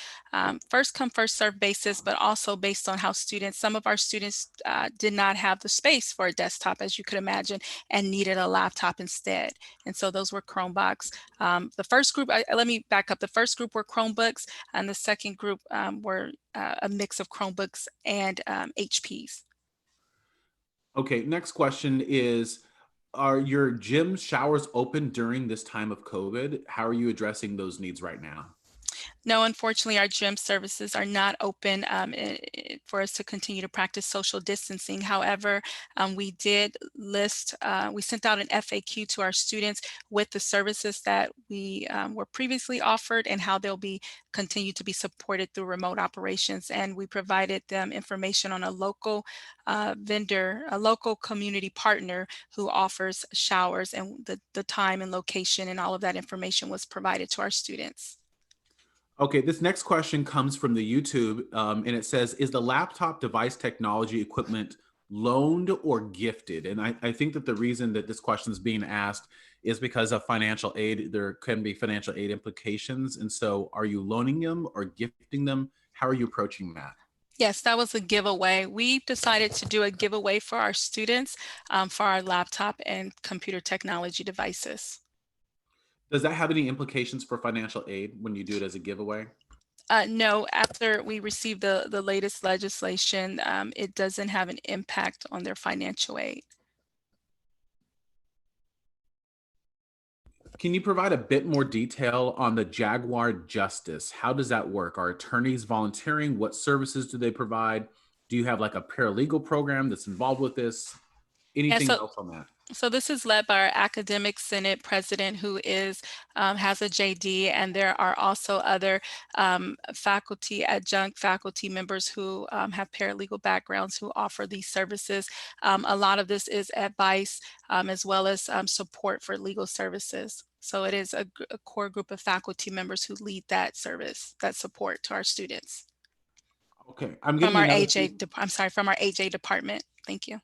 first come, first served basis, but also based on how some of our students did not have the space for a desktop, as you could imagine, and needed a laptop instead. And so those were Chromebooks. The first group, let me back up. The first group were Chromebooks, and the second group were a mix of Chromebooks and HPs. Okay, next question is, are your gym showers open during this time of COVID? How are you addressing those needs right now? No, unfortunately, our gym services are not open for us to continue to practice social distancing. However, we did we sent out an FAQ to our students with the services that we were previously offered and how they'll be continue to be supported through remote operations. And we provided them information on a local vendor, a local community partner who offers showers, and the time and location and all of that information was provided to our students. Okay, this next question comes from the YouTube, and it says, is the laptop device technology equipment loaned or gifted? And I think that the reason that this question is being asked is because of financial aid. There can be financial aid implications. And so are you loaning them or gifting them? How are you approaching that? Yes, that was a giveaway. We decided to do a giveaway for our students for our laptop and computer technology devices. Does that have any implications for financial aid when you do it as a giveaway? No, after we received the latest legislation, it doesn't have an impact on their financial aid. Can you provide a bit more detail on the Jaguar Justice? How does that work? Are attorneys volunteering? What services do they provide? Do you have like a paralegal program that's involved with this? Yeah, Anything else on that? so this is led by our academic senate president, who has a JD, and there are also other adjunct faculty members who have paralegal backgrounds who offer these services. A lot of this is advice as well as support for legal services. So it is a core group of faculty members who lead that service, that support to our students. Okay, I'm From getting our another. from our AJ department. Thank you.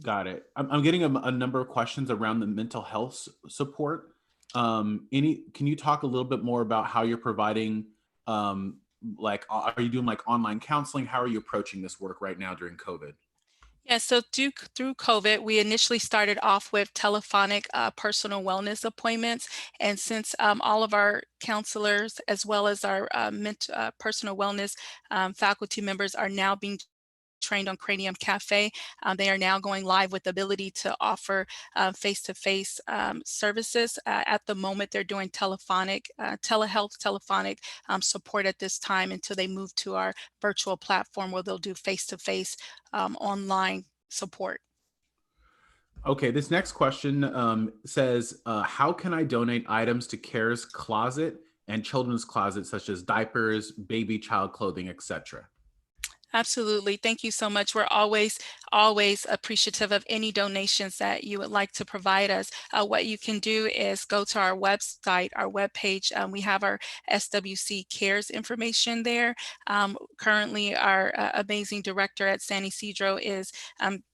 Got it. I'm getting a number of questions around the mental health support. Can you talk a little bit more about how you're providing, like, are you doing like online counseling? How are you approaching this work right now during COVID? Yeah, so through COVID, we initially started off with telephonic personal wellness appointments. And since all of our counselors, as well as our personal wellness faculty members, are now being trained on Cranium Cafe. They are now going live with the ability to offer face-to-face services. At the moment, they're doing telehealth, telephonic support at this time until they move to our virtual platform where they'll do face-to-face online support. Okay, this next question says, how can I donate items to CARE's closet and children's closet, such as diapers, baby child clothing, etc.? Absolutely. Thank you so much. We're always appreciative of any donations that you would like to provide us. What you can do is go to our website, our webpage. We have our SWC Cares information there. Currently, our amazing director at San Ysidro is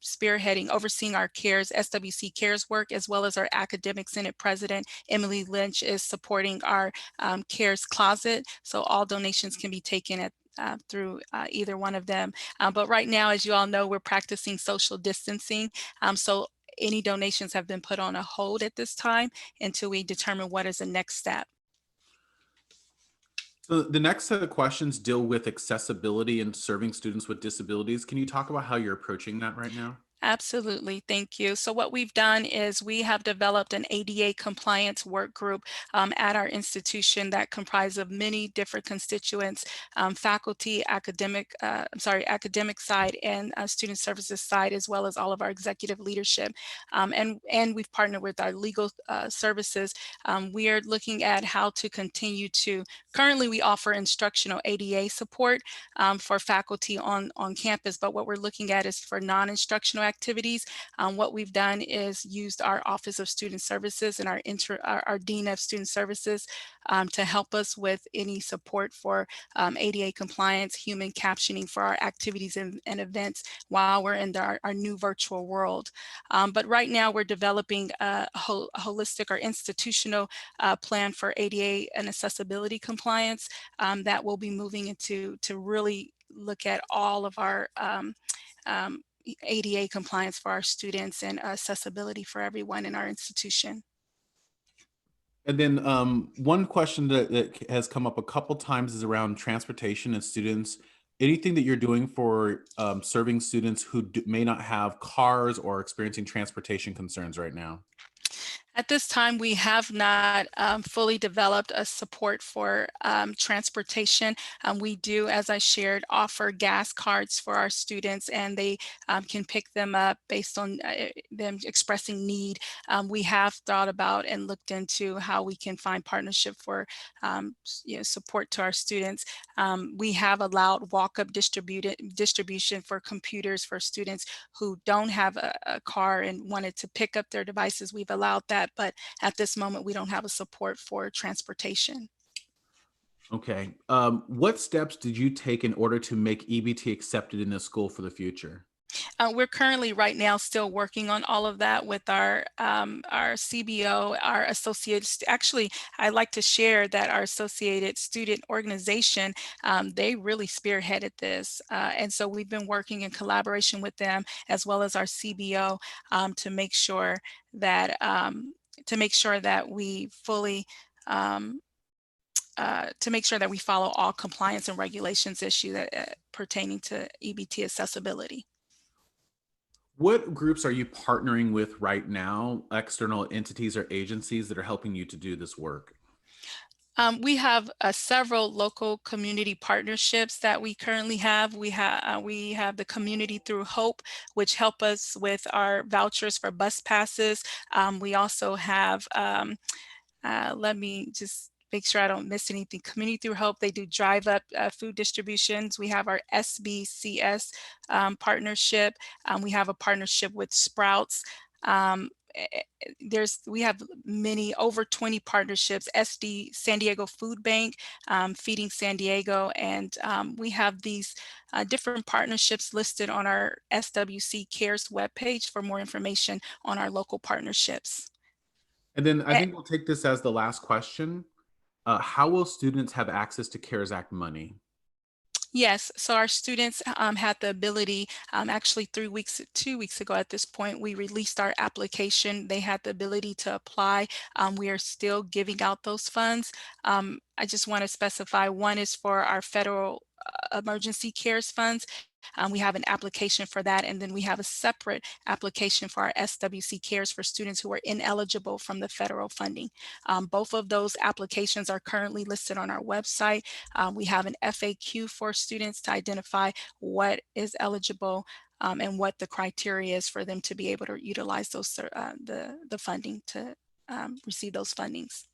spearheading, overseeing our CARES, SWC Cares work, as well as our academic senate president, Emily Lynch, is supporting our CARES closet. So all donations can be taken at through either one of them. But right now, as you all know, we're practicing social distancing. So any donations have been put on a hold at this time until we determine what is the next step. So the next set of questions deal with accessibility and serving students with disabilities. Can you talk about how you're approaching that right now? Absolutely. Thank you. So what we've done is we have developed an ADA compliance work group at our institution that comprises of many different constituents, faculty, academic side, and student services side, as well as all of our executive leadership. And we've partnered with our legal services. We are looking at how to continue to, currently we offer instructional ADA support for faculty on campus, but what we're looking at is for non-instructional activities. What we've done is used our Office of Student Services and our Dean of Student Services to help us with any support for ADA compliance, human captioning for our activities and events while we're in our new virtual world. But right now we're developing a holistic or institutional plan for ADA and accessibility compliance that we'll be moving into to really look at all of our ADA compliance for our students and accessibility for everyone in our institution. And then one question that has come up a couple times is around transportation and students. Anything that you're doing for serving students who may not have cars or experiencing transportation concerns right now? At this time, we have not fully developed a support for transportation. We do, as I shared, offer gas cards for our students, and they can pick them up based on them expressing need. We have thought about and looked into how we can find partnership for support to our students. We have allowed walk-up distribution for computers for students who don't have a car and wanted to pick up their devices. We've allowed that, but at this moment, we don't have a support for transportation. Okay. What steps did you take in order to make EBT accepted in the school for the future? We're currently right now still working on all of that with our CBO, our associates. Actually, I'd like to share that our associated student organization, they really spearheaded this. And so we've been working in collaboration with them as well as our CBO to make sure that we fully to make sure that we follow all compliance and regulations issued pertaining to EBT accessibility. What groups are you partnering with right now, external entities or agencies that are helping you to do this work? We have several local community partnerships that we currently have. We have the Community Through Hope, which help us with our vouchers for bus passes. We also have, let me just make sure I don't miss anything. Community Through Hope, they do drive up food distributions. We have our SBCS partnership. We have a partnership with Sprouts. We have over 20 partnerships, San Diego Food Bank, Feeding San Diego, and we have these different partnerships listed on our SWC Cares webpage for more information on our local partnerships. And then I think we'll take this as the last question. How will students have access to CARES Act money? Yes, so our students had the ability, actually 2 weeks ago at this point, we released our application. They had the ability to apply. We are still giving out those funds. I just want to specify, one is for our federal emergency CARES funds. We have an application for that, and then we have a separate application for our SWC Cares for students who are ineligible from the federal funding. Both of those applications are currently listed on our website. We have an FAQ for students to identify what is eligible and what the criteria is for them to be able to utilize those the funding to receive those fundings.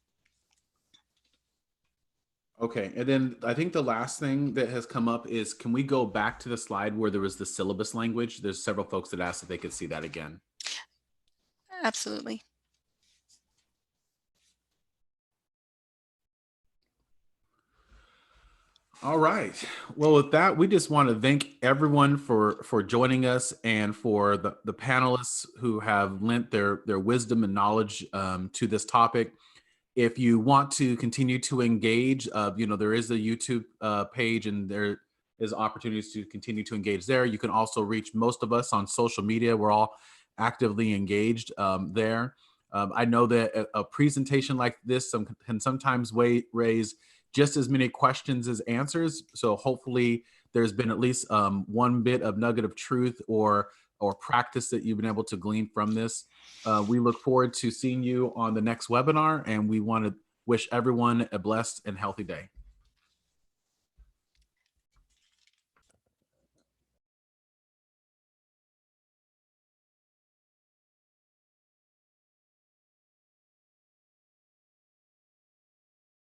Okay, and then I think the last thing that has come up is, can we go back to the slide where there was the syllabus language? There's several folks that asked if they could see that again. Absolutely. All right. Well, with that, we just want to thank everyone for joining us, and for the panelists who have lent their wisdom and knowledge to this topic. If you want to continue to engage, there is a YouTube page, and there is opportunities to continue to engage there. You can also reach most of us on social media. We're all actively engaged there. I know that a presentation like this can sometimes raise just as many questions as answers. So hopefully there's been at least one bit of nugget of truth or practice that you've been able to glean from this. We look forward to seeing you on the next webinar, and we want to wish everyone a blessed and healthy day.